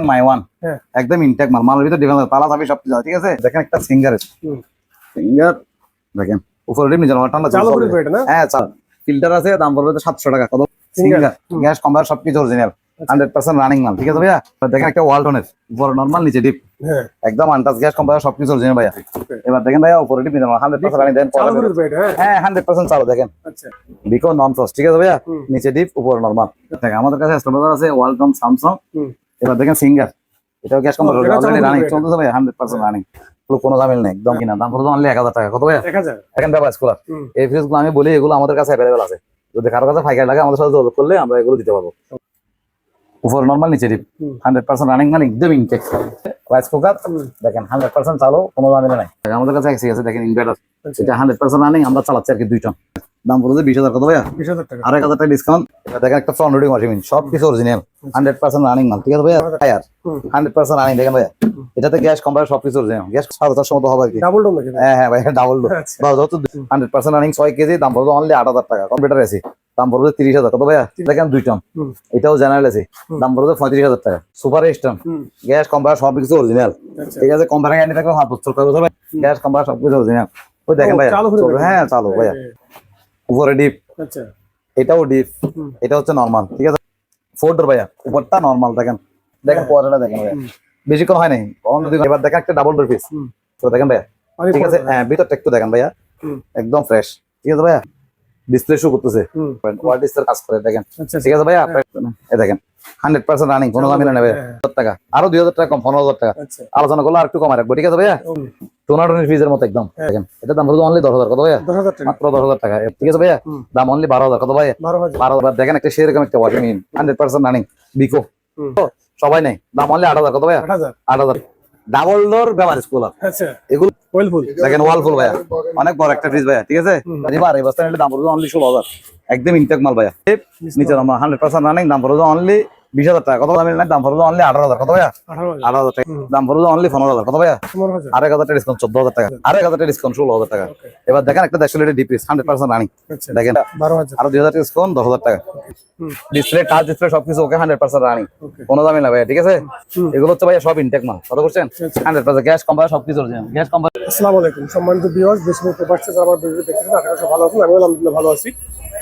মাই one একদম intact মাল, মালের ভিতরে ডিফারেন্স তালা চাবি সবকিছু আছে, ঠিক আছে। দেখেন একটা সিঙ্গার দেখেন উপরে নিচে ঠান্ডা চালু করে এটা না। হ্যাঁ চাল ফিল্টার আছে, দাম পড়বে 700 টাকা। কত সিঙ্গার গ্যাস কম্বার সবকিছু অরিজিনাল 100% রানিং মাল, ঠিক আছে ভাইয়া। দেখেন একটা ওয়ালটনের উপরে নরমাল নিচে ডিপ, একদম আনটাচ গ্যাস কম্বার সবকিছু অরিজিনাল ভাইয়া। এবার দেখেন ভাইয়া উপরে ডিপ 100% রানিং দেন, হ্যাঁ 100% চালু। দেখেন আচ্ছা বিকো নন ফ্রস্ট, ঠিক আছে ভাইয়া। নিচে ডিপ উপরে নরমাল। দেখেন আমাদের কাছে স্টোরেজ আছে ওয়ালটন, স্যামসাং। এবার দেখেন সিঙ্গার, এটাও গ্যাস কম্বার অলরেডি রানিং চলতেছে ভাইয়া, 100% রানিং, কোনো ঝামেলা নেই একদম। কিনা দাম পড়বে অনলি 1000 টাকা। কত ভাইয়া? 1000। এখন ব্যাপার স্কুলার এই ফ্রিজগুলো আমি বলি এগুলো আমাদের কাছে অ্যাভেলেবল আছে, যদি কারো কাছে ফাইকার লাগে আমাদের সাথে যোগাযোগ করলে আমরা এগুলো দিতে পারবো। উপরে নরমাল নিচে ডিপ 100% রানিং, মানে একদম ইনটেক রাইস কুকার। দেখেন 100% চালু, কোনো ঝামেলা নাই। আমাদের কাছে এসি আছে, দেখেন ইনভার্টার, এটা 100% রানিং, আমরা চালাচ্ছি আর কি 2 টন। দাম পড়বে 20,000। কত ভাইয়া? 20,000 টাকা। আর 1000 টাকা ডিসকাউন্ট। দেখেন একটা ফ্রন্ট লোডিং ওয়াশিং মেশিন, সব কিছু অরিজিনাল 100% রানিং মাল, ঠিক আছে ভাইয়া। Tyre 100% running. দেখেন ভাইয়া এটাতে গ্যাস কম্প্রেসর সবকিছু অরিজিনাল, গ্যাস 7,000 মতো হবে আর কি। ডাবল ডোর নাকি? হ্যাঁ ভাই ডাবল ডোর। যত 100% রানিং 6 কেজি, দাম পড়বে অনলি 8,000 টাকা। কম্পিউটার এসি দাম পড়বে 30,000। কত ভাইয়া? দেখেন 2 টন, এটাও জেনারেল এসি, দাম পড়বে 35,000 টাকা। সুপার স্টার গ্যাস কম্প্রেসর সবকিছু অরিজিনাল, ঠিক আছে। কম্পিউটার গাড়ি থাকবে 5 বছর কত ভাই, গ্যাস কম্প্রেসর সবকিছু অরিজিনাল। ওই দেখেন ভাইয়া, হ্যাঁ চালু ভাইয়া। উপরে ডিপ, আচ্ছা এটাও ডিপ, এটা হচ্ছে নরমাল, ঠিক আছে। 4 ডোর ভাইয়া, উপরটা নরমাল। দেখেন দেখেন কোয়ালিটিটা দেখেন ভাইয়া, বেশিক্ষণ হয় নাই। এবার দেখেন একটা ডাবল ডোর পিস, তো দেখেন ভাইয়া, ঠিক আছে। হ্যাঁ ভিতরটা একটু দেখেন ভাইয়া, একদম ফ্রেশ, ঠিক আছে ভাইয়া। ডিসপ্লে শো করতেছে, ওয়ার্ডিসের কাজ করে, দেখেন ঠিক আছে ভাইয়া। এই দেখেন 100% রানিং, কোনো দামি নেবে 1000 টাকা, আরো 2000 টাকা কম, 15,000 টাকা আলোচনা করলে আর একটু কমায় রাখবো, ঠিক আছে ভাইয়া। টোনাটনের ফ্রিজের মতো একদম। দেখেন এটা দাম হলো অনলি 10,000। কত ভাইয়া? মাত্র 10,000 টাকা, ঠিক আছে ভাইয়া। দাম অনলি 12,000। কত ভাইয়া? 12,000। দেখেন একটা সেরকম একটা ওয়াশিং মেশিন 100% রানিং বিকো, সবাই নেই, দাম অনলি 8,000। কত ভাইয়া? 8,000। ডাবল ডোর বেমার স্কুলার, আচ্ছা এগুলো ওয়ালফুল। দেখেন ওয়ালফুল ভাইয়া, অনেক বড় একটা ফ্রিজ ভাইয়া, ঠিক আছে। এবার এই বস্তা নিলে দাম পড়বে অনলি 16,000, একদম ইনটেক মাল ভাইয়া। নিচে আমরা 100% রানিং, দাম পড়বে অনলি 20,000 টাকা। কত দাম নাই, দাম পড়বে অনলি 18,000। কত ভাইয়া? 18,000 টাকা। দাম পড়বে অনলি 15,000। কত ভাইয়া? আর 1,000 টাকা ডিসকাউন্ট 14,000 টাকা, আর 1,000 টাকা ডিসকাউন্ট 16,000 টাকা। এবার দেখেন একটা 150 লিটার ডিপ ফ্রিজ 100% রানিং, দেখেন 12,000, আর 2,000 টাকা ডিসকাউন্ট 10,000 টাকা। ডিসপ্লে টাচ ডিসপ্লে সবকিছু ওকে 100% রানিং, কোনো দামই না ভাইয়া, ঠিক আছে। এগুলো হচ্ছে ভাইয়া সব ইনটেক মাল, কত করছেন? 100% গ্যাস কম্পার সবকিছু অরিজিনাল গ্যাস কম্পার। আসসালামু আলাইকুম সম্মানিত ভিউয়ার্স, দেশ এবং প্রবাসী যারা আমার ভিডিও দেখতেছেন আশা করি ভালো আছেন। আমি আলহামদুলিল্লাহ ভালো আছি।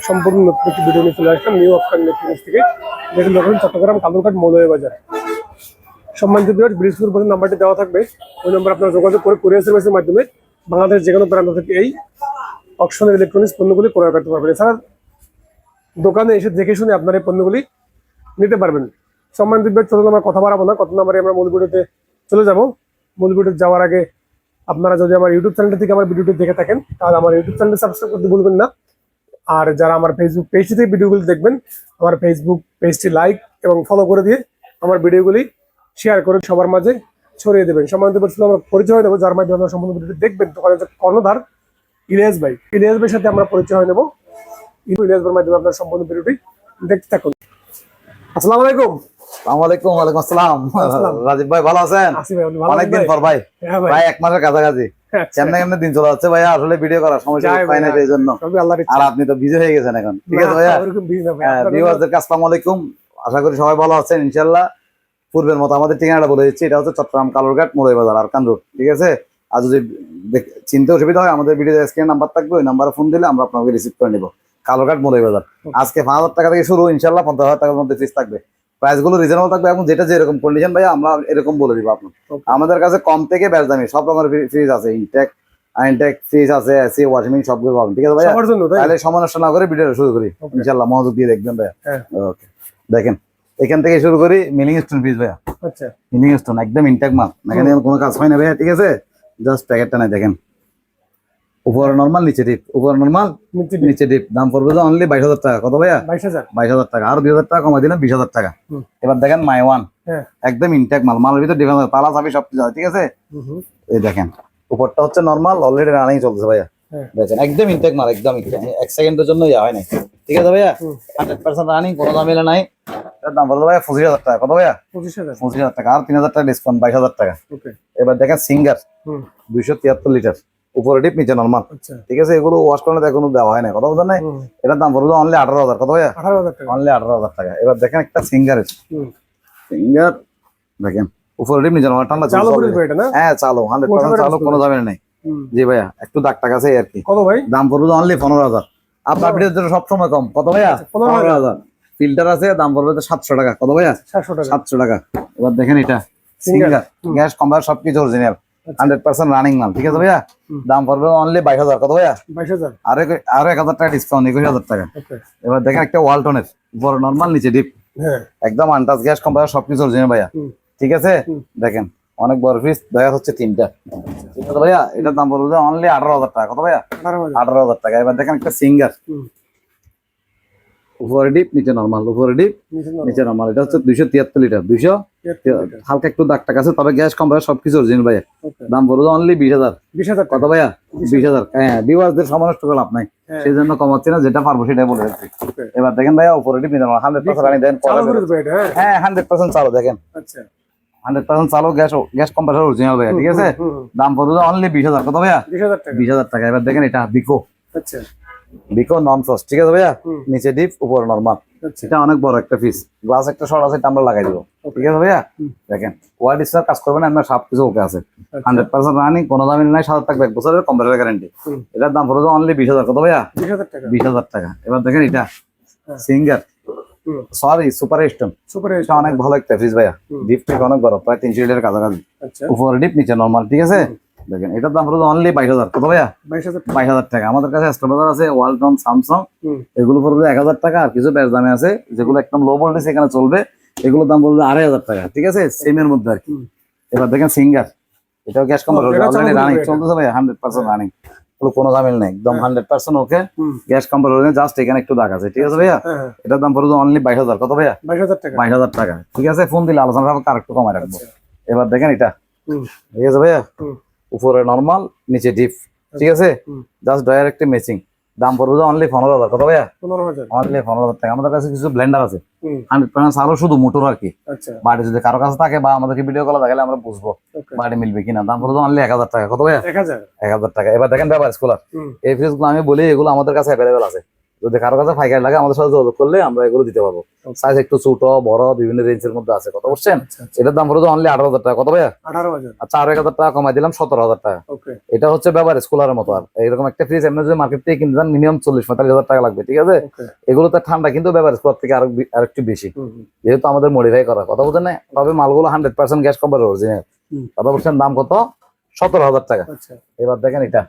সম্পূর্ণ নতুন একটি ভিডিও নিয়ে চলে আসলাম নিউ অপশন ইলেকট্রনিক্স থেকে, যেটি দেখুন চট্টগ্রাম কালুরঘাট মৌলভীবাজার। সম্মানিত ভিউয়ার্স, ব্রিজপুর পর্যন্ত নাম্বারটি দেওয়া থাকবে, ওই নম্বরে আপনারা যোগাযোগ করে কুরিয়ার সার্ভিসের মাধ্যমে বাংলাদেশ যে কোনো প্রান্ত থেকে এই অপশনের ইলেকট্রনিক্স পণ্যগুলি ক্রয় করতে পারবেন। এছাড়া দোকানে এসে দেখে শুনে আপনার এই পণ্যগুলি নিতে পারবেন। সম্মানিত ভিউয়ার্স, চলুন আমরা কথা বাড়াবো না, কত নাম্বারে আমরা মূল ভিডিওতে চলে যাব। মূল ভিডিওতে যাওয়ার আগে আপনারা যদি আমার ইউটিউব চ্যানেল থেকে আমার ভিডিওটি দেখে থাকেন তাহলে আমার ইউটিউব চ্যানেলটি সাবস্ক্রাইব করতে ভুলবেন না। আর যারা আমার ফেসবুক পেজটি থেকে ভিডিওগুলি দেখবেন, আমার ফেসবুক পেজটি লাইক এবং ফলো করে দিয়ে আমার ভিডিওগুলি শেয়ার করে সবার মাঝে ছড়িয়ে দেবেন। সম্মানিত ভিউয়ার্স, আমরা পরিচয় দেবো যার মাধ্যমে আমরা সম্পূর্ণ ভিডিওটি দেখবেন, তখন হচ্ছে কর্ণধার ইলিয়াস ভাই। ইলিয়াস ভাইয়ের সাথে আমরা পরিচয় হয়ে নেবো। ইলিয়াস ভাইয়ের মাধ্যমে আপনার সম্পূর্ণ ভিডিওটি দেখতে থাকুন। আসসালামু আলাইকুম। ওয়ালাইকুম আসসালাম। রাজীব ভাই ভালো আছেন? অনেকদিন পর ভাই, প্রায় 1 মাসের কাছাকাছি। কেমনে কেমনে দিন চলে যাচ্ছে ভাইয়া? আসলে ভিডিও করার সময় পাই না সেই জন্য, আর আপনি তো বিজি হয়ে গেছেন এখন, ঠিক আছে ভাইয়া। ভিউয়ারদের আসসালামু আলাইকুম, আশা করি সবাই ভালো আছেন ইনশাআল্লাহ। পূর্বের মতো আমাদের ঠিকানাটা বলে দিচ্ছি, এটা হচ্ছে চট্টগ্রাম কালুরঘাট মৌলভীবাজার আরকান রোড, ঠিক আছে। আর যদি চিনতে অসুবিধা হয় আমাদের ভিডিও স্ক্রিনে নাম্বার থাকবে, ওই নাম্বারে ফোন দিলে আমরা আপনাকে রিসিভ করে নিব। কালুরঘাট মৌলভীবাজার। আজকে 5,000 টাকা থেকে শুরু, ইনশাআল্লাহ 50,000 টাকার মধ্যে ফিস থাকবে। প্রাইস গুলো রিজনেবল থাকবে, এবং যেটা যেরকম কন্ডিশন ভাই আমরা এরকম বলে দিব আপনার। আমাদের কাছে কম থেকে বেশ দামি সব রকমের ফ্রিজ আছে, ইনটেক আইনটেক ফ্রিজ আছে, এসি ওয়াশিং মেশিন সবগুলো পাবেন, ঠিক আছে ভাই। তাহলে সময় নষ্ট না করে ভিডিওটা শুরু করি ইনশাআল্লাহ, মনোযোগ দিয়ে দেখবেন ভাইয়া। ওকে, দেখেন এখান থেকে শুরু করি। মিলিং স্টোন ফ্রিজ ভাইয়া, আচ্ছা মিলিং স্টোন একদম ইনটেক মাল, এখানে কোনো কাজ হয় না ভাইয়া, ঠিক আছে। জাস্ট প্যাকেটটা নাই, দেখেন উপরে নরমাল নিচে ডিপ, উপরে নরমাল নিচে ডিপ। দাম পড়বে অনলি 22,000 টাকা। কত ভাইয়া? 22,000 টাকা, আর 2,000 টাকা কমাই দিলাম 20,000 টাকা। এবার দেখেন মাই ওয়ান একদম ইনটেক মাল, মালের ভিতরে ডিফারেন্স তালা চাবি সবকিছু আছে, ঠিক আছে। এই দেখেন উপরটা হচ্ছে নরমাল, অলরেডি রানিং চলতেছে ভাইয়া। দেখেন একদম ইনটেক মাল, একদম 1 সেকেন্ডের জন্য ইয়া হয় নাই, ঠিক আছে ভাইয়া। 100% রানিং, কোনো ঝামেলা নাই। দাম পড়বে ভাইয়া 25,000 টাকা। কত ভাইয়া? 25,000 টাকা, আর 3,000 টাকা ডিসকাউন্ট 22,000 টাকা। এবার দেখেন সিঙ্গার 273 লিটার, উপরে ডিপ নিচে নরমাল, ঠিক আছে। এগুলো ওয়াশ করলে কোনো দেওয়া হয় না, কথা বলছেন না। এটার দাম পড়বে অনলি 18,000। কত ভাইয়া? অনলি 18,000 টাকা। এবার দেখেন একটা সিঙ্গার দেখেন উপরে ডিপ নিচে নরমাল ঠান্ডা চালু করে দিবে এটা না? হ্যাঁ চালু 100% চালু, কোনো ঝামেলা নেই। জি ভাইয়া একটু দাগ টাক আছে আর কি। কত ভাই? দাম পড়বে অনলি 15,000। আপনার ভিডিওর জন্য সবসময় কম। কত ভাইয়া? 15,000। ফিল্টার আছে, দাম পড়বে 700 টাকা। কত ভাইয়া? 700 টাকা। 700 টাকা। এবার দেখেন এটা সিঙ্গার, গ্যাস কম্বার সবকিছু অরিজিনাল, 100% রানিং মাল। ঠিক আছে ভাইয়া, দাম পড়বে অনলি 22,000। কত ভাইয়া? 22,000। আরো 1,000 টাকা ডিসকাউন্ট, 21,000 টাকা। এবার দেখেন একটা ওয়ালটনের বড় নরমাল, নিচে ডিপ, হ্যাঁ একদম আনটাচ, গ্যাস কম্বার সবকিছু অরিজিনাল ভাইয়া। ঠিক আছে, দেখেন অনেক বড় পিস, দেখা হচ্ছে 3টা। ঠিক আছে ভাইয়া, এটার দাম পড়বে অনলি 18,000 টাকা। কত ভাইয়া? 18,000 টাকা। এবার দেখেন একটা সিঙ্গার, উপরে ডিপ নিচে নরমাল, উপরে ডিপ নিচে নরমাল। এটা হচ্ছে 273 লিটার, 200 হালকা একটু দাগ টাক আছে, তবে গ্যাস কম্বার সবকিছু অরিজিনাল ভাইয়া। দাম পড়বে অনলি 20,000। 20,000। কত ভাইয়া? 20,000। হ্যাঁ, ভিউয়ারদের সমানষ্ট করে লাভ নাই, সেই জন্য কমাচ্ছি না, যেটা পারবো সেটাই বলে রাখছি। এবার দেখেন ভাইয়া উপরে ডিপ নিচে নরমাল, 100% রানি দেন। হ্যাঁ 100% চালু, দেখেন আচ্ছা 100% চালু, গ্যাস কম্প্রেসর অরিজিনাল ভাইয়া। ঠিক আছে, দাম পড়বে অনলি 20,000। কত ভাইয়া? 20,000 টাকা। 20,000 টাকা। এবার দেখেন এটা বিকো, আচ্ছা বিকো নন ফ্রস্ট। ঠিক আছে ভাইয়া, নিচে ডিপ উপরে নরমাল। এটা অনেক বড় একটা পিস, গ্লাস একটা শর্ট আছে, এটা আমরা লাগাই দিব। ঠিক আছে ভাইয়া, দেখেন ওয়ার্ড স্টার কাজ করবে না, আপনার সব কিছু ওকে আছে, 100% রানিং, কোনো দামি নাই, 7 থাকবে 1 বছরের কম্পিউটার গ্যারান্টি। এটার দাম পড়বে অনলি 20,000। কত ভাইয়া? 20,000 টাকা। 20,000 টাকা। এবার দেখেন এটা সিঙ্গার, সরি সুপার স্টোন, এটা অনেক ভালো একটা ফ্রিজ ভাইয়া, ডিপ থেকে অনেক বড়, প্রায় 300 লিটার কাছাকাছি। উপরে ডিপ নিচে নরমাল। ঠিক আছে, দেখেন এটার দাম পড়বে অনলি 22,000। কত ভাইয়া? 22,000 টাকা। আমাদের কাছে স্টোর বাজার আছে, ওয়ালটন, স্যামসাং, এগুলো পড়বে 1,000 টাকা। আর কিছু বেশ দামে আছে, যেগুলো একদম লো ভোল্টেজ এখানে চলবে, এগুলোর দাম পড়বে 2,500 টাকা। ঠিক আছে, সেমের মধ্যে আর কি। এবার দেখেন সিঙ্গার, এটাও গ্যাস কম্প্রেসর অলরেডি রানিং চলতেছে ভাইয়া, 100% রানিং, কোনো ঝামেলা নেই, একদম 100% ওকে। গ্যাস কম্প্রেসর জাস্ট এখানে একটু দাগ আছে। ঠিক আছে ভাইয়া, এটার দাম পড়বে অনলি 22,000। কত ভাইয়া? 22,000 টাকা। ঠিক আছে, ফোন দিলে আলোচনা আর একটু কমায় রাখবো। এবার দেখেন এটা, ঠিক আছে ভাইয়া, উপরে নরমাল নিচে ডিপ। ঠিক আছে, জাস্ট ডাইরেক্ট ম্যাচিং, দাম পড়বে অনলি 15,000। কত ভাইয়া? 15,000। অনলি 15,000 টাকা। আমাদের কাছে কিছু ব্লেন্ডার আছে, 100% আরো শুধু মোটর আর কি। বাড়ি যদি কারো কাছে থাকে বা আমাদেরকে ভিডিও কল দেখালে আমরা বুঝবো বাড়ি মিলবে কিনা। দাম পড়বে অনলি 1,000 টাকা। কত ভাইয়া? 1,000 টাকা। এবার দেখেন ব্যাপার স্কুলার, এই ফ্রিজ গুলো আমি বলি এগুলো আমাদের কাছে অ্যাভেলেবেল আছে, যদি কারো কাছে পাইকারি লাগে আমাদের সাথে যোগাযোগ করলে আমরা এগুলো দিতে পারবো। সাইজ একটু ছোট বড় বিভিন্ন রেঞ্জের মধ্যে আছে। কত বলছেন? এটার দাম পড়বে অনলি 18,000 টাকা। কত ভাইয়া? 18,000। আচ্ছা, আরো 1,000 টাকা কমাই দিলাম, 17,000 টাকা। এটা হচ্ছে ব্যাপার স্কুলারের মতো। আর এইরকম একটা ফ্রিজ এমনি যদি মার্কেট থেকে কিনতে যান মিনিমাম 40-45,000 টাকা লাগবে। ঠিক আছে, এগুলো তো ঠান্ডা, কিন্তু ব্যাপার স্কুলার থেকে আর একটু বেশি, যেহেতু আমাদের মডিফাই করা। কথা বলছেন না, তবে মালগুলো 100% গ্যাস কম্বার অরিজিনাল। কথা বলছেন, দাম কত? 17,000 টাকা। এবার দেখেন এটা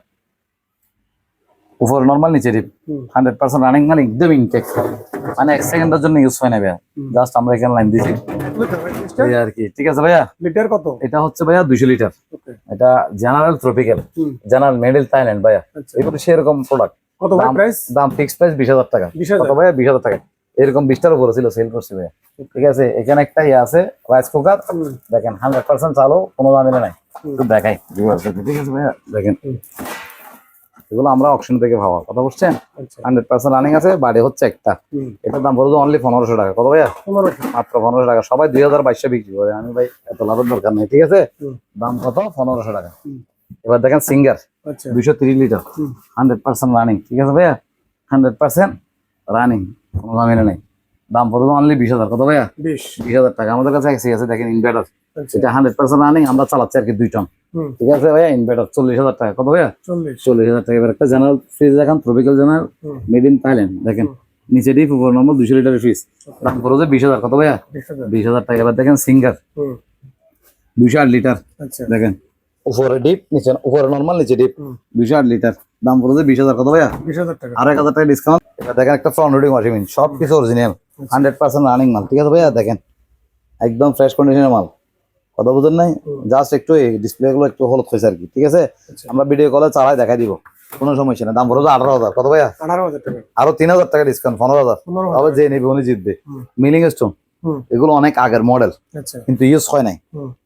উপরে নরমাল নিচে ডিপ, 100% রানিং, মানে একদম ইনটেক, মানে 1 সেকেন্ডের জন্য ইউজ হয় না ভাইয়া, জাস্ট আমরা এখানে লাইন দিয়েছি এই আর কি। ঠিক আছে ভাইয়া, লিটার কত? এটা হচ্ছে ভাইয়া 200 লিটার। এটা general tropical, general made in Thailand ভাইয়া। এগুলো সেরকম প্রোডাক্ট। কত ভাই প্রাইস? দাম ফিক্স প্রাইস 20,000 টাকা। কত ভাইয়া? 20,000 টাকা। এরকম 20টার উপরে ছিল, সেল করছি ভাইয়া। ঠিক আছে, এখানে একটা ইয়ে আছে রাইস কুকার, দেখেন 100% চালু, কোনো ঝামেলা নাই। একটু দেখাই। ঠিক আছে ভাইয়া, দেখেন এগুলো আমরা অকশন থেকে ভাবা। কথা বলছেন, 100% রানিং আছে, বাড়ি হচ্ছে একটা। এটার দাম পড়বে অনলি 1500 টাকা। কত ভাইয়া? 1500, মাত্র 1500 টাকা। সবাই 2022 বিক্রি করে, আমি ভাই এত লাভের দরকার নেই। ঠিক আছে, দাম কত? 1500 টাকা। এবার দেখেন সিঙ্গার, 230 লিটার, 100% রানিং। ঠিক আছে ভাইয়া, 100% রানিং, কোনো ঝামেলা নেই। দাম পড়বে অনলি 20,000। কত ভাইয়া? 20,000 টাকা। আমাদের কাছে এসি আছে, দেখেন ইনভার্টার, এটা 100% রানিং, আমরা চালাচ্ছি আর কি 2 টন। ঠিক আছে ভাইয়া, ইনভার্টার 40,000 টাকা। কত ভাইয়া? 40,000 টাকা। এবার একটা জেনারেল ফ্রিজ দেখেন, tropical general, made in Thailand, দেখেন নিচে ডিপ উপর নরমাল, 200 লিটারের ফ্রিজ, দাম পড়বে 20,000। কত ভাইয়া? 20,000 টাকা। এবার দেখেন সিঙ্গার, 208 লিটার, দেখেন উপরে ডিপ নিচে, উপরে নরমাল নিচে ডিপ, 208 লিটার, দাম পড়বে 20,000। কত ভাইয়া? 20,000 টাকা। আর 1,000 টাকা ডিসকাউন্ট। এবার দেখেন একটা ফ্রন্ট লোডিং ওয়াশিং মেশিন, সব কিছু অরিজিনাল, 100% রানিং মাল। ঠিক আছে ভাইয়া, দেখেন একদম ফ্রেশ কন্ডিশনের মাল। কথা বুঝেন নাই, জাস্ট একটু এই ডিসপ্লে গুলো একটু হলুদ হয়েছে আর কি। ঠিক আছে, আমরা ভিডিও কলে চালাই দেখাই দিব, কোনো সমস্যা না। দাম পড়বে 18,000। কত ভাইয়া? 18,000 টাকা। আরো 3,000 টাকা ডিসকাউন্ট, 15,000। তবে যে নেবে উনি জিতবে। মিলিং স্টোন, এগুলো অনেক আগের মডেল, কিন্তু ইউজ হয় নাই।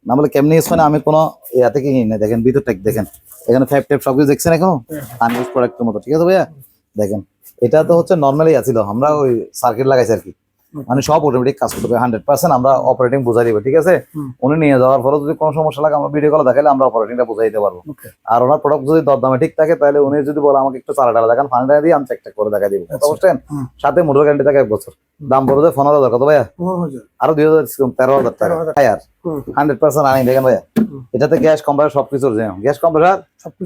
না বলে কেমনি ইউজ হয় না, আমি কোনো ইয়া থেকে কিনি না। দেখেন ভিতরটা দেখেন, এখানে ফাইভ টেপ সবকিছু দেখছেন এখনো আনইউজ প্রোডাক্টের মতো। ঠিক আছে ভাইয়া, দেখেন এটা তো হচ্ছে নর্মালি আছিল, আমরা ওই সার্কিট লাগাইছি আর কি। মানে সব অটোমেটিক কাজ করবে 100%। আমরা অপারেটিং বুঝাই দিব, ঠিক আছে? উনি নিয়ে যাওয়ার পরে যদি কোনো সমস্যা লাগে আমরা ভিডিও কলে দেখালে আমরা অপারেটিংটা বুঝাই দিতে পারবো। আর ওনার প্রোডাক্ট যদি দরদামে ঠিক থাকে তাহলে উনি যদি বলে আমাকে একটু চালা টালা দেখান, ফানি টাকা দিয়ে আমি চেক করে দেখা দিব, কথা বুঝছেন? সাথে মোটর গ্যারান্টি থাকে 1 বছর। দাম পড়বে 15,000, কত ভাইয়া? আরো 2,000 ডিসকাউন্ট, 13,000 টাকা। হায়ার 100% রানিং, দেখেন ভাইয়া এটাতে গ্যাস কম্প্রেসার সবকিছু অরিজিনাল, গ্যাস কম্প্রেসার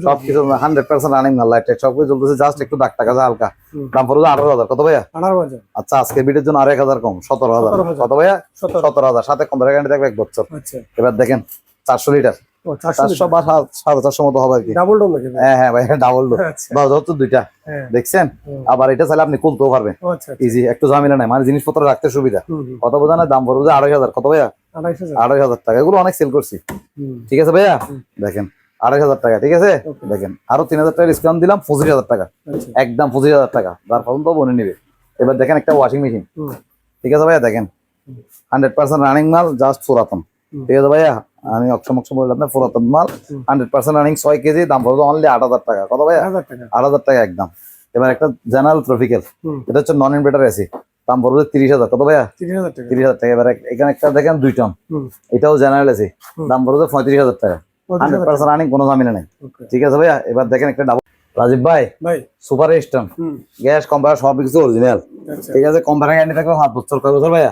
সবকিছু 100% রানিং মাল, লাইট সবকিছু চলতেছে, জাস্ট একটু দাগ টাকা হালকা। দাম পড়বে 18,000, কত ভাইয়া? 18,000। আচ্ছা আজকে ভিডিওর জন্য আর 1,000 কম, 17,000, কত ভাইয়া? 17,000, সাথে কম্প্রেসার গ্যারান্টি থাকবে 1 বছর। আচ্ছা এবার দেখেন 400 লিটার, 400 বা 450 মতো হবে আর কি। ডাবল ডোর নাকি? হ্যাঁ হ্যাঁ ভাই, ডাবল ডোর, আচ্ছা। দরজা তো দুইটা, দেখছেন? আবার এটা চাইলে আপনি খুলতেও পারবেন, আচ্ছা ইজি, একটু ঝামেলা নাই, মানে জিনিসপত্র রাখতে সুবিধা। কত বোঝা না? দাম পড়বে 2,500, কত ভাইয়া? 2,500 টাকা। এগুলো অনেক সেল করছি, ঠিক আছে ভাইয়া? দেখেন 2,500 টাকা, ঠিক আছে? দেখেন আরো 3,000 টাকা ডিসকাউন্ট দিলাম, 25,000 টাকা, একদম 25,000 টাকা, যার পর্যন্ত বনে নিবে। এবার দেখেন একটা ওয়াশিং মেশিন, ঠিক আছে ভাইয়া? দেখেন 100% রানিং মাল, জাস্ট পুরাতন, ঠিক আছে ভাইয়া? আমি অক্ষম বললাম আপনার পুরাতন মাল, 100% রানিং, 6 কেজি, দাম পড়বে অনলি 8,000 টাকা, কত ভাইয়া? 8,000 টাকা একদম। এবার একটা জেনারেল ট্রপিক্যাল, এটা হচ্ছে নন ইনভার্টার এসি, দাম পড়বে 30,000, কত ভাইয়া? 30,000 টাকা। এবার এখানে একটা দেখেন 2 টন, এটাও জেনারেল এসি, দাম পড়বে 35,000 টাকা, 100% রানিং, কোনো ঝামেলা নেই, ঠিক আছে ভাইয়া? এবার দেখেন একটা ডাবল, রাজীব ভাই সুপার স্টোন গ্যাস কম্প্রেসার সবকিছু অরিজিনাল, ঠিক আছে? কম্প্রেসার গ্যারান্টি থাকবে 5 বছর, কয় বছর ভাইয়া?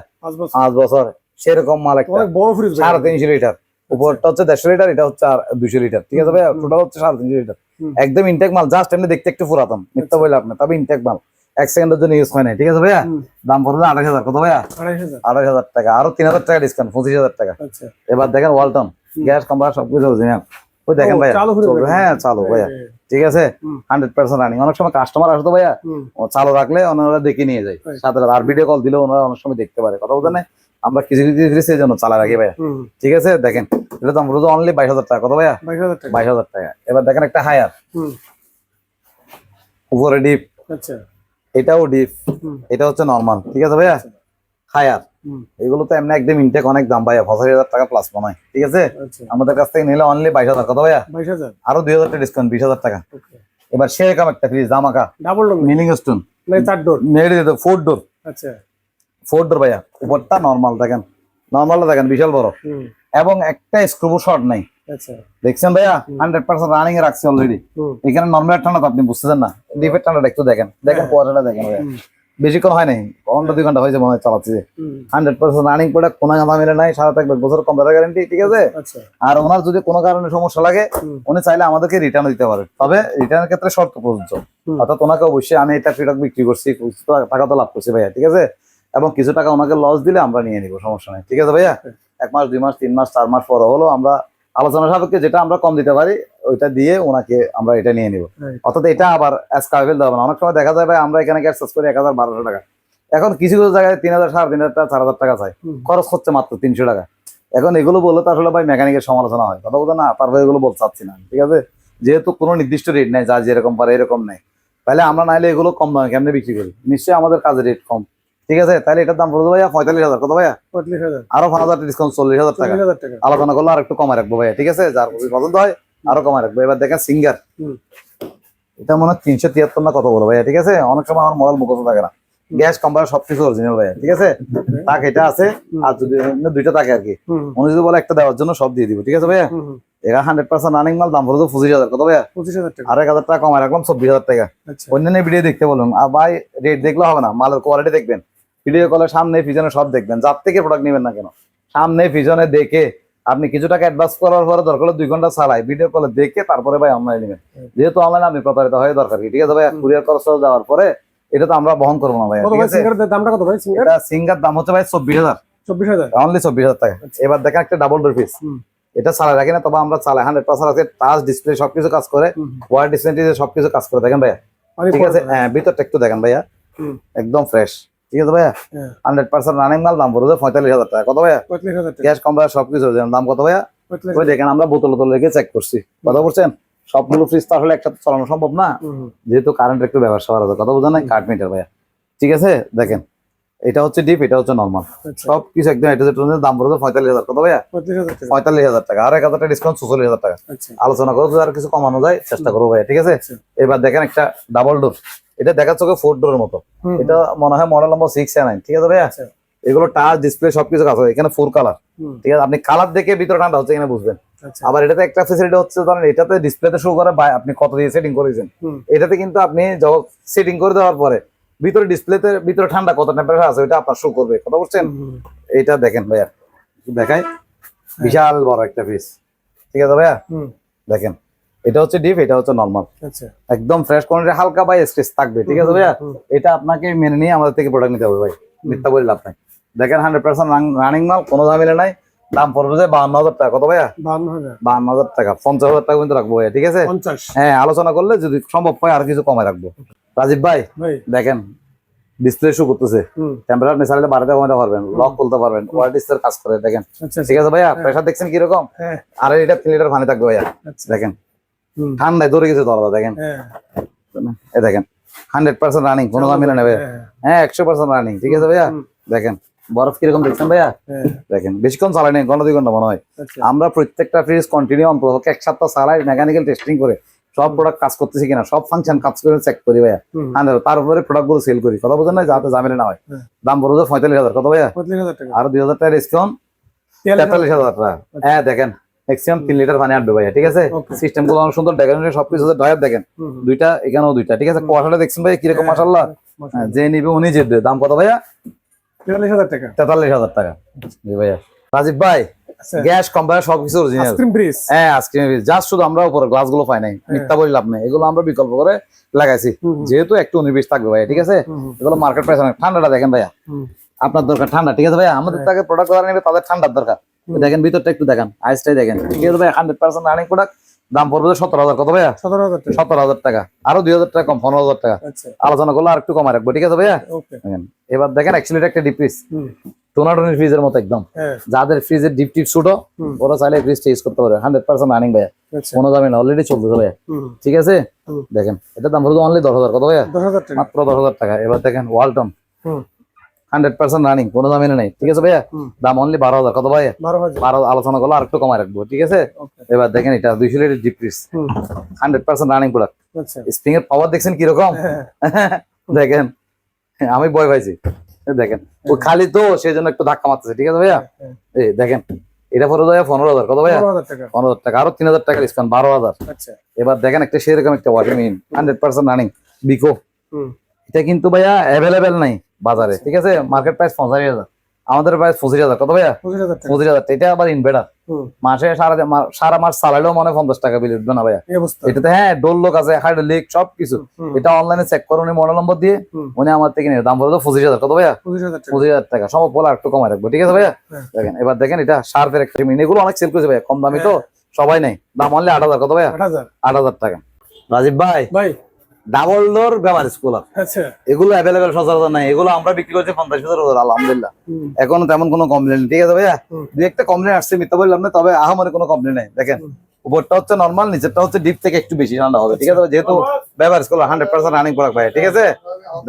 5 বছর। সেরকম মাল একটা 350 লিটার, উপরটা হচ্ছে 150 লিটার, এটা হচ্ছে আর 200 লিটার, ঠিক আছে ভাইয়া? টোটাল হচ্ছে 350 লিটার, একদম ইনটেক মাল, জাস্ট এমনি দেখতে একটু পুরাতন, মিথ্যা বললে আপনার, তবে ইনটেক মাল, 1 সেকেন্ডের জন্য ইউজ হয় না, ঠিক আছে ভাইয়া? দাম পড়বে 28,000, কত ভাইয়া? 28,000 টাকা, আরো 3,000 টাকা ডিসকাউন্ট, 25,000 টাকা। এবার দেখেন ওয়ালটন গ্যাস কম্প্রেসার সবকিছু অরিজিনাল, ওই দেখেন ভাইয়া, হ্যাঁ চালু ভাইয়া, ঠিক আছে? 100% রানিং। অনেক সময় কাস্টমার আসতো ভাইয়া, চালু রাখলে ওনারা দেখে নিয়ে যায় সাথে, আর ভিডিও কল দিলে ওনারা অনেক সময় দেখতে পারে, কথা বলতে না? আমরা কিছু সেই জন্য চালা রাখি ভাইয়া, ঠিক আছে? দেখেন এটা দাম পড়বে অনলি 22,000 টাকা, কত ভাইয়া? 22,000 টাকা। এবার দেখেন একটা হায়ার, উপরে ডিপ, এটাও ডিপ, এটা হচ্ছে নরমাল, ঠিক আছে ভাইয়া? হায়ার এগুলো তো এমনি একদম ইনটেক, অনেক দাম ভাইয়া, 25,000 টাকা প্লাস মনে হয়, ঠিক আছে? আমাদের কাছ থেকে নিলে অনলি 22,000, কত ভাইয়া? 22,000, আরো 2,000 টাকা ডিসকাউন্ট, 20,000 টাকা। এবার সেরকম একটা ফ্রিজ, দামাকা, ডাবল ডোর মিলিং স্টোন, মানে 4 ডোর, মেরে দিতে 4 ডোর, আচ্ছা 4 ডোর ভাইয়া, উপরটা নরমাল, দেখেন নরমালটা দেখেন বিশাল বড়, এবং একটা স্ক্রু শর্ট নাই, আচ্ছা দেখছেন ভাইয়া? 100% রানিং এ রাখছি অলরেডি। এখানে নরমাল ঠান্ডা তো আপনি বুঝতেছেন না, ডিপের ঠান্ডাটা একটু দেখেন, দেখেন কোয়ালিটিটা দেখেন ভাইয়া, বেশিক্ষণ হয় নাই, ঘন্টা 2 ঘন্টা হয়েছে মনে হয় চালাচ্ছি। 100% রানিং প্রোডাক্ট, কোনো কথা মিলে নাই, সারা থাকবে 1 বছর কম্পিউটার গ্যারান্টি, ঠিক আছে? আর ওনার যদি কোনো কারণে সমস্যা লাগে উনি চাইলে আমাদেরকে রিটার্ন দিতে পারে, তবে রিটার্নের ক্ষেত্রে শর্ত প্রযোজ্য, অর্থাৎ ওনাকে অবশ্যই আমি এটা প্রোডাক্ট বিক্রি করছি, টাকা তো লাভ করছি ভাইয়া, ঠিক আছে? এবং কিছু টাকা ওনাকে লস দিলে আমরা নিয়ে নিবো, সমস্যা নেই, ঠিক আছে ভাইয়া? 1 মাস 2 মাস 3 মাস 4 মাস পরে হলো আমরা আলোচনা সাপেক্ষে যেটা আমরা কম দিতে পারি ওইটা দিয়ে ওনাকে আমরা এটা নিয়ে নিব, অর্থাৎ এটা আবার এসকাভেল দেবো না। অনেক সময় দেখা যায় ভাই আমরা এখানে গ্যাস চার্জ করি 1,000-1,200 টাকা, এখন কিছু কিছু জায়গায় 3,000 3,500 টাকা 4,000 টাকা চাই, খরচ হচ্ছে মাত্র 300 টাকা। এখন এগুলো বললে তো আসলে ভাই মেকানিকের সমালোচনা হয়, কথা বলতে না, তারপরে এগুলো বলতে চাচ্ছি না, ঠিক আছে? যেহেতু কোনো নির্দিষ্ট রেট নেই, যা যেরকম পারে এরকম নেই, তাহলে আমরা নাইলে এগুলো কম দামে কেমনে বিক্রি করি? নিশ্চয়ই আমাদের কাজের রেট কম, ঠিক আছে? তাহলে এটার দাম পড়বে ভাইয়া 45,000, কত ভাইয়া? 45,000, আরো 5,000 ডিসকাউন্ট, 40,000 টাকা। আলোচনা করলে আর একটু কমে রাখবো ভাইয়া, ঠিক আছে? যার পছন্দ হয় আরো কমে রাখবো। এবার দেখেন সিঙ্গার, এটা মনে হয় 373 না কত বলো ভাইয়া, ঠিক আছে? অনেক সময় আমার মোবাইল মুখস্থ থাকে না, গ্যাস কম্প্রেসার সবকিছু অরিজিনাল ভাইয়া, ঠিক আছে? তাক এটা আছে, আর যদি 2টা থাকে আর কি, উনি যদি বলে একটা দেওয়ার জন্য সব দিয়ে দিব, ঠিক আছে ভাইয়া? এটা 100% রানিং মাল, দাম পড়বে 25,000, কত ভাইয়া? 25,000 টাকা, আর 1,000 টাকা কমায় রাখলাম, 24,000 টাকা। অন্যান্য ভিডিও দেখতে বলুন, আর ভাই রেট দেখলে হবে না, মালের কোয়ালিটি দেখবেন, ভিডিও কলে সামনে পিছনে সব দেখবেন, যার থেকে প্রোডাক্ট নেবেন না কেন, সামনে পিছনে দেখে আপনি কিছু টাকা অ্যাডভান্স করার পরে দরকার হলে 2 ঘন্টা চালাই, ভিডিও কলে দেখে তারপরে ভাই অনলাইন নেবেন, যেহেতু অনলাইন আপনি প্রতারিত হয়ে দরকার কি, ঠিক আছে ভাই? কুরিয়ার খরচ দেওয়ার পরে এটা তো আমরা বহন করবো না ভাই, ঠিক আছে? দামটা কত ভাই? এটা সিঙ্গার দাম হচ্ছে ভাই 24,000, 24,000, অনলি 24,000 টাকা। এবার দেখেন একটা ডাবল ডোর পিস, এটা চালাই রাখি না, তবে আমরা চালাই 100% আছে, টাচ ডিসপ্লে সবকিছু কাজ করে, ওয়ার ডিসপ্লে সবকিছু কাজ করে, দেখেন ভাইয়া, ঠিক আছে? হ্যাঁ ভিতরটা একটু দেখেন ভাইয়া, একদম ফ্রেশ, ঠিক আছে ভাইয়া? 100% রানিং মাল, দাম পড়বে 45,000 টাকা, কত ভাইয়া? 45,000 টাকা, গ্যাস কম্প্রেসার সবকিছু দাম কত ভাইয়া? ওই দেখেন আমরা বোতল রেখে চেক করছি, কথা বলছেন? সবগুলো ফ্রিজ তো আসলে একসাথে চালানো সম্ভব না, যেহেতু কারেন্ট একটু ব্যবহার সবার আছে, কথা বোঝা নাই, কার্ড মিটার ভাইয়া, ঠিক আছে? দেখেন এটা হচ্ছে ডিপ, এটা হচ্ছে নরমাল, সবকিছু একদম এটা দাম পড়বে 45,000, কত ভাইয়া? 45,000 টাকা, আর 1,000 টাকা ডিসকাউন্ট, 46,000 টাকা। আলোচনা করবো আর কিছু কমানো যায় চেষ্টা করবো ভাইয়া, ঠিক আছে? এবার দেখেন একটা ডাবল ডোর, এটা দেখার চোখে 4 ডোরের মতো, এটা মনে হয় মডেল নম্বর 6 9, ঠিক আছে ভাইয়া? এগুলো টাচ ডিসপ্লে সবকিছু কাজ হয় এখানে 4 কালার, ঠিক আছে? আপনি কালার দেখে ভিতরে ঠান্ডা হচ্ছে এখানে বুঝবেন। আবার এটাতে একটা ফ্যাসিলিটি হচ্ছে ধরেন এটাতে ডিসপ্লেতে শো করে আপনি কত দিয়ে সেটিং করেছেন, এটাতে কিন্তু আপনি যখন সেটিং করে দেওয়ার পরে ভিতরে ডিসপ্লেতে ভিতরে ঠান্ডা কত টেম্পারেচার আছে ওটা আপনার শো করবে, কথা বলছেন? এটা দেখেন ভাইয়া, দেখাই বিশাল বড় একটা ফ্রিজ, ঠিক আছে ভাইয়া? দেখেন এটা হচ্ছে ডিপ, এটা হচ্ছে নরমাল, একদম ফ্রেশ কোয়ালিটি, হালকা বাই স্ট্রেস থাকবে, ঠিক আছে ভাইয়া? এটা আপনাকে মেনে নিয়ে আমাদের থেকে প্রোডাক্ট নিতে হবে ভাই, মিথ্যা বলে লাভ নাই। দেখেন 100% রানিং মাল, কোনো ঝামেলা নাই। দাম পড়বে যে 52,000 টাকা, কত ভাইয়া? 52,000 টাকা, 50,000 টাকা কিন্তু রাখবো ভাইয়া, ঠিক আছে? হ্যাঁ, আলোচনা করলে যদি সম্ভব হয় আর কিছু কমায় রাখবো। রাজীব ভাই দেখেন ডিসপ্লে শো করতেছে, টেম্পারেচার মেসারলে বাড়াতে কমাতে পারবেন, লক খুলতে পারবেন, ওয়ার্ডিসের কাজ করে দেখেন, ঠিক আছে ভাইয়া? প্রেসার দেখছেন কিরকম? আর এটা 3 লিটার পানি থাকবে ভাইয়া, দেখেন ঠান্ডায় ধরে গেছে দরজা, দেখেন এই দেখেন 100% রানিং, কোনো ঝামেলা নেবে। হ্যাঁ 100% রানিং, ঠিক আছে ভাইয়া? দেখেন বরফ কিরকম দেখছেন ভাইয়া? দেখেন বেশিক্ষণ চালাই নেই, ঘন্টা 2 ঘন্টা মনে হয়। আমরা প্রত্যেকটা ফ্রিজ কন্টিনিউ অন্তত 1 সপ্তাহ চালাই, মেকানিক্যাল টেস্টিং করে সব প্রোডাক্ট কাজ করতেছে কিনা, সব ফাংশন কাজ করে চেক করি ভাইয়া, তার উপরে প্রোডাক্ট গুলো সেল করি, কথা বোঝেন না? যাতে ঝামেলা না হয়। দাম বড় 45,000, কত ভাইয়া? আর 2,000 টাকা ডিসকাউন্ট, 43,000 টাকা। হ্যাঁ দেখেন ম্যাক্সিমাম 3 লিটার পানি আটবে ভাইয়া, ঠিক আছে? সিস্টেম গুলো অনেক সুন্দর, ডেকোরেশন সবকিছু ডয়ার দেখেন, দুইটা এখানেও দুইটা, ঠিক আছে? কোয়াশাটা দেখছেন ভাইয়া কিরকম, মাশাআল্লাহ। যে নিবে উনি জিতবে। দাম কত ভাইয়া? 43,000 টাকা। 43,000 টাকা, জি ভাইয়া। রাজীব ভাই গ্যাস কম্প্রেসার সবকিছু অরিজিনাল, আইসক্রিম ফ্রিজ, হ্যাঁ আইসক্রিম ফ্রিজ, জাস্ট শুধু আমরা উপরে গ্লাস গুলো পাই নাই, মিথ্যা বলি লাভ নাই, এগুলো আমরা বিকল্প করে লাগাইছি যেহেতু একটু 19-20 থাকবে ভাইয়া, ঠিক আছে? এগুলো মার্কেট প্রাইস অনেক। ঠান্ডাটা দেখেন ভাইয়া, আপনার দরকার ঠান্ডা, ঠিক আছে ভাইয়া? আমাদের তাকে প্রোডাক্ট যারা নেবে তাদের ঠান্ডার দরকার, দেখেন ভিতরটা একটু দেখেন, আইসটাই দেখেন, ঠিক আছে ভাই? 100% রানিং প্রোডাক্ট, দাম পড়বে 17,000, কত ভাইয়া? 17,000 টাকা, আরো 2,000 টাকা কম, 15,000 টাকা। আলোচনা করলে আর একটু কমায় রাখবো, ঠিক আছে ভাইয়া? এবার দেখেন অ্যাকচুয়ালি একটা ডিপ ফ্রিজ, টোনাটনের ফ্রিজের মতো একদম, যাদের ফ্রিজের ডিপ টিপ ছোট ওরা চাইলে ফ্রিজটা ইউজ করতে পারে, 100% রানিং ভাইয়া, কোনো দামে না, অলরেডি চলতেছে ভাইয়া, ঠিক আছে? দেখেন এটার দাম পড়বে অনলি 10,000, কত ভাইয়া? মাত্র 10,000 টাকা। এবার দেখেন ওয়ালটন 100% রানিং, কোনো দামে নেই, ঠিক আছে ভাইয়া? দাম অনলি 12,000, কত ভাইয়া? 12, আলোচনা করলে আর একটু কমায় রাখবো, ঠিক আছে? এবার দেখেন এটা 200 litre deep fridge, 100% running product, spring এর পাওয়ার দেখছেন কিরকম? দেখেন আমি ভয় পাইছি, দেখেন ও খালি তো সেই জন্য একটু ধাক্কা মারতেছে, ঠিক আছে ভাইয়া? এই দেখেন এটা পড়ে যায় 15,000, কত ভাইয়া? 15,000 টাকা, আরো 3,000 টাকা ডিসকাউন্ট, 12,000। এবার দেখেন একটা সেরকম একটা ওয়াশিং মেশিন 100% রানিং বিকো, এটা কিন্তু ভাইয়া অ্যাভেলেবেল নাই বাজারে, ঠিক আছে? মার্কেট প্রাইস 50,000, আমাদের প্রাইস 25,000, কত ভাইয়া? 25,000। এটা আবার ইনভার্টার, মাসে সারা মাস চালাইলেও মনে 50 টাকা বিল উঠবে না ভাইয়া এটাতে। হ্যাঁ ডোল লোক আছে, হাইড্রোলিক সবকিছু, এটা অনলাইনে চেক করুন, মডেল নম্বর দিয়ে উনি আমার থেকে নিয়ে, দাম পড়বে 25,000, কত ভাইয়া? 25,000 টাকা। সম্ভব বলে আর একটু কমায় রাখবো, ঠিক আছে ভাইয়া? দেখেন এবার দেখেন এটা শার্পের একটা মেশিন, এগুলো অনেক সেল করেছে ভাইয়া, কম দামি তো সবাই নেই, দাম অনলি 8,000, কত ভাইয়া? 8,000 টাকা। রাজীব ভাই ডাবল ডোর ব্যবহার স্কুলার, এগুলো অ্যাভেলেবেল সচরাচর নাই, এগুলো আমরা বিক্রি করছি 50,000, আলহামদুলিল্লাহ এখনো তেমন কোনো কমপ্লেন, ঠিক আছে ভাইয়া? দুই একটা কমপ্লেন আসছে, মিথ্যা বললাম না, তবে আহামরি কোনো কমপ্লেন নাই। দেখেন উপরটা হচ্ছে নরমাল, নিচেরটা হচ্ছে ডিপ থেকে একটু বেশি ঠান্ডা হবে, ঠিক আছে? যেহেতু ব্যবহার স্কুলার 100% রানিং প্রোডাক্ট ভাই, ঠিক আছে?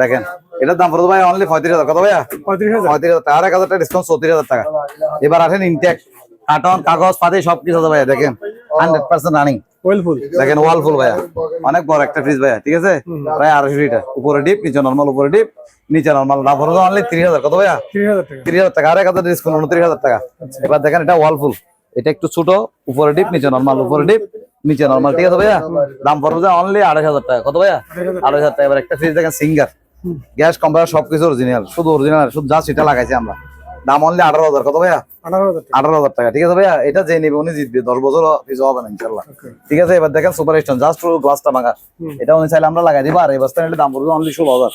দেখেন এটার দাম পড়বে ভাই অনলি 35,000, কত ভাইয়া? 35,000 টাকা, আর 1,000 টাকা ডিসকাউন্ট, 34,000 টাকা। এবার আসেন ইনটেক কার্টন কাগজ পাতি সবকিছু আছে ভাইয়া, দেখেন 100% রানিং, দেখেন ওয়ালফুল ভাইয়া, অনেক বড় একটা ফ্রিজ ভাইয়া, ঠিক আছে? প্রায় 250 লিটার, উপরে ডিপ নিচে নরমাল, উপরে ডিপ নিচে নরমাল, দাম পড়বে অনলি 30,000, কত ভাইয়া? 30,000 টাকা, আর 1,000 ডিসকাউন্ট, 29,000 টাকা। এবার দেখেন এটা ওয়ালফুল, এটা একটু ছোট, উপরে ডিপ নিচে নরমাল, উপরে ডিপ নিচে নরমাল, ঠিক আছে ভাইয়া? দাম পড়বে অনলি 2,500 টাকা, কত ভাইয়া? 2,500 টাকা। এবার একটা ফ্রিজ দেখেন সিঙ্গার, গ্যাস কম্প্রেসার সবকিছু অরিজিনাল, শুধু অরিজিনাল, শুধু যা সেটা লাগাইছি আমরা, দাম অনলি 18,000, কত ভাইয়া? 18,000 টাকা, ঠিক আছে ভাইয়া? এটা যে নিবে উনি জিতবে, 10 বছর কিছু হবে না ইনশাল্লাহ, ঠিক আছে? এবার দেখেন সুপার স্টোন, জাস্ট গ্লাসটা ভাঙা, এটা উনি চাইলে আমরা লাগাই দিব, আর এই বস্তা নিলে দাম পড়বে অনলি 16,000,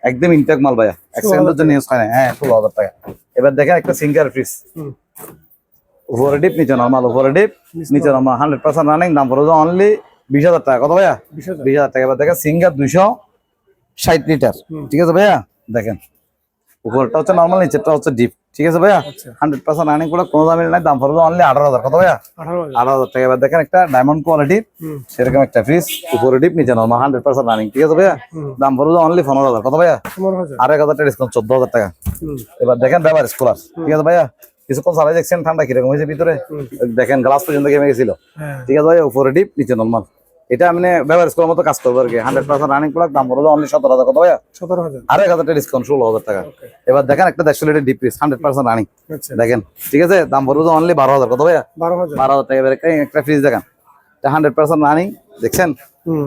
একদম ইনটেক মাল ভাইয়া, এক্সচেঞ্জের জন্য ইউজ হয় না। হ্যাঁ 16,000 টাকা। এবার দেখেন একটা সিঙ্গার ফ্রিজ, উপরে ডিপ নিচে নরমাল, উপরে ডিপ নিচে নরমাল, 100% রানিং, দাম পড়বে অনলি 20,000 টাকা, কত ভাইয়া? 20,000 টাকা। এবার দেখেন সিঙ্গার 260 লিটার, ঠিক আছে ভাইয়া? দেখেন উপরটা হচ্ছে নরমাল, নিচেরটা হচ্ছে ডিপ, ঠিক আছে ভাইয়া? 100% রানিং প্রোডাক্ট, কোনো দামি নাই, দাম পড়বে অনলি 18,000, কত ভাইয়া? 18,000 টাকা। এবার দেখেন একটা ডায়মন্ড কোয়ালিটির সেরকম একটা ফ্রিজ, উপরে ডিপ নিচে নরমাল, 100% রানিং, ঠিক আছে ভাইয়া? দাম পড়বে অনলি 15,000, কত ভাইয়া? আর 1,000 টাকা ডিসকাউন্ট, 14,000 টাকা। এবার দেখেন ব্যবহার স্কুলার, ঠিক আছে ভাইয়া? কিছুক্ষণ চালাই দেখছেন ঠান্ডা কিরকম হয়েছে ভিতরে, দেখেন গ্লাস পর্যন্ত ঘেমে গেছিল, ঠিক আছে ভাইয়া? উপরে ডিপ নিচে নরমাল, এটা মানে ব্যবহার করার মতো কাজ করবো আর কি 100% রানিং প্রোডাক্ট দাম পড়বে অনলি 17,000 কত ভাইয়া 17,000 আর 1,000 টাকা ডিসকাউন্ট 16,000 টাকা এবার দেখেন একটা 150 লিটার ডিপ ফ্রিজ 100% রানিং আচ্ছা দেখেন ঠিক আছে দাম পড়বে অনলি 12,000 কত ভাইয়া 12,000 টাকা এবার একটা ফ্রিজ দেখেন এটা 100% রানিং দেখছেন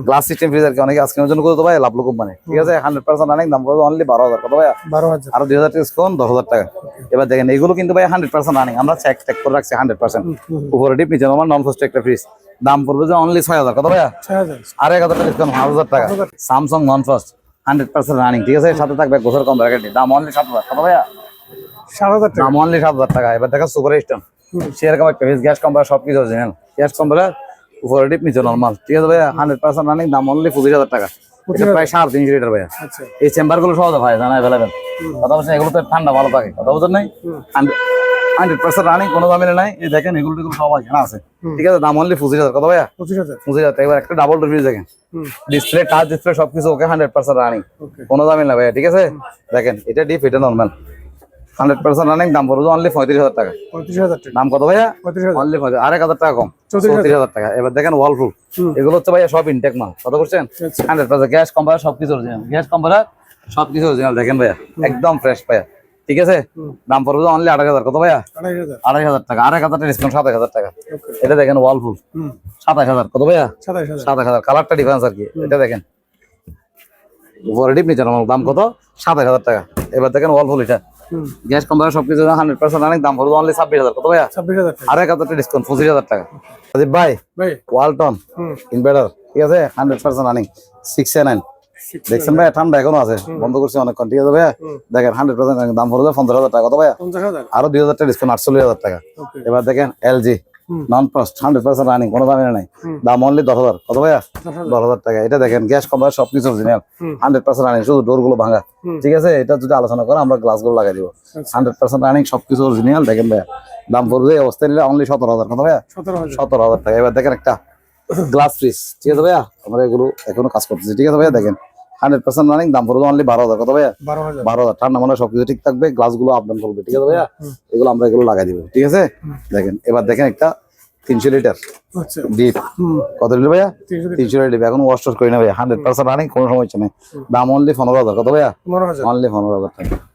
গ্লাস সিস্টেম ফ্রিজ আর কি অনেকে আজকের জন্য করতে ভাই লাভলো কোম্পানি ঠিক আছে 100% রানিং দাম পড়বে অনলি 12,000 কত ভাইয়া 12,000 আর 2,000 টাকা ডিসকাউন্ট 10,000 টাকা এবার দেখেন এগুলো কিন্তু ভাই 100% রানিং আমরা চেক করে রাখছি 100% উপরে ডিপ নিচে নরমাল নন ফ্রস্ট একটা ফ্রিজ দাম পড়বে যে অনলি 6,000 কত ভাইয়া 6,000 আর 1,000 টাকা ডিসকাউন্ট 1,000 টাকা স্যামসাং নন ফ্রস্ট 100% রানিং ঠিক আছে সাথে থাকবে গোসর কম ব্র্যাকেট দাম অনলি 7,000 কত ভাইয়া 7,000 টাকা দাম অনলি 7,000 টাকা এবার দেখো সুপার স্টোন সেরকম একটা ফ্রিজ গ্যাস কম্পার সবকিছু অরিজিনাল গ্যাস কম্পার উপরে ডিপ নিচে নরমাল ঠিক আছে ভাইয়া 100% রানিং দাম অনলি 25,000 টাকা এটা প্রায় 3.5 লিটার ভাইয়া আচ্ছা এই চেম্বার গুলো সহজ ভাই জানা অ্যাভেলেবেল কথা বলছেন এগুলো তো ঠান্ডা ভালো থাকে কথা বলছেন নাই 100% রানিং কোনো দামের নাই এই দেখেন এগুলো সব আছে আছে ঠিক আছে দাম অনলি 25,000 কত ভাইয়া 25,000 এবার একটা ডাবল ডোর ফ্রিজ দেখেন ডিসপ্লে টাচ ডিসপ্লে সবকিছু ওকে 100% রানিং কোনো দামের না ভাইয়া ঠিক আছে দেখেন এটা ডিপ এটা নরমাল 100% রানিং দাম পড়বে অনলি 35,000 টাকা 35,000 টাকা দাম কত ভাইয়া 35,000 অনলি 1,000 টাকা কম 34,000 টাকা এবার দেখেন ওয়ালফুল এগুলো হচ্ছে ভাইয়া সব ইনটেক মাল কত করছেন 100% গ্যাস কম্পার সবকিছু অরিজিনাল গ্যাস কম্পার সবকিছু অরিজিনাল দেখেন ভাইয়া একদম ফ্রেশ ভাইয়া ঠিক আছে দাম পড়বে অনলি 8,000 কত ভাইয়া 2,500 টাকা 1,000 টাকা ডিসকাউন্ট 7,000 টাকা এটা দেখেন ওয়ালফুল 27,000 কত ভাইয়া 27,000 কালারটা ডিফারেন্স আর কি এটা দেখেন উপরে ডিপ নিচে নরমাল দাম কত 27,000 টাকা এবার দেখেন ওয়ালফুল এটা গ্যাস কম্পার সবকিছু 100% রানিং দাম পড়বে অনলি 26,000 কত ভাইয়া 26,000 টাকা আর 1,000 টাকা ডিসকাউন্ট 25,000 টাকা রাজীব ভাই ওয়ালটন ইনভার্টার ঠিক আছে 100% রানিং 6 দেখছেন ভাই ঠান্ডা এখনো আছে বন্ধ করছি অনেকক্ষণ ঠিক আছে ভাইয়া দেখেন 100% রানিং দাম পড়বে 50,000 টাকা কত ভাইয়া 50,000 আরো 2,000 টাকা ডিসকাউন্ট 48,000 টাকা এবার দেখেন এলজি নন ফ্রস্ট 100% রানিং কোনো দামে নাই দাম অনলি 10,000 কত ভাইয়া 10,000 টাকা এটা দেখেন গ্যাস কম্পার সবকিছু অরিজিনাল 100% রানিং শুধু ডোর গুলো ভাঙা ঠিক আছে এটা যদি আলোচনা করে আমরা গ্লাস গুলো লাগাই দিব 100% রানিং সবকিছু অরিজিনাল দেখেন ভাইয়া দাম পড়বে এই অবস্থায় নিলে অনলি 17,000 কত ভাইয়া 17,000 টাকা এবার দেখেন একটা গ্লাস ফ্রিজ ঠিক আছে ভাইয়া আমরা এগুলো এখনো কাজ করতেছি ঠিক আছে ভাইয়া দেখেন 100% রানিং দাম পড়বে অনলি 12,000 কত ভাইয়া 12,000 ঠান্ডা মানে সবকিছু ঠিক থাকবে গ্লাস গুলো আপডাউন করবে ঠিক আছে ভাইয়া এগুলো আমরা এগুলো লাগাই দিব ঠিক আছে দেখেন এবার দেখেন একটা 300 লিটার ডিপ কত লিটার ভাইয়া 300 লিটার ডিপ এখন ওয়াশ করি না ভাইয়া 100% রানিং কোনো সমস্যা নেই দাম অনলি 15,000 কত ভাইয়া অনলি 15,000 টাকা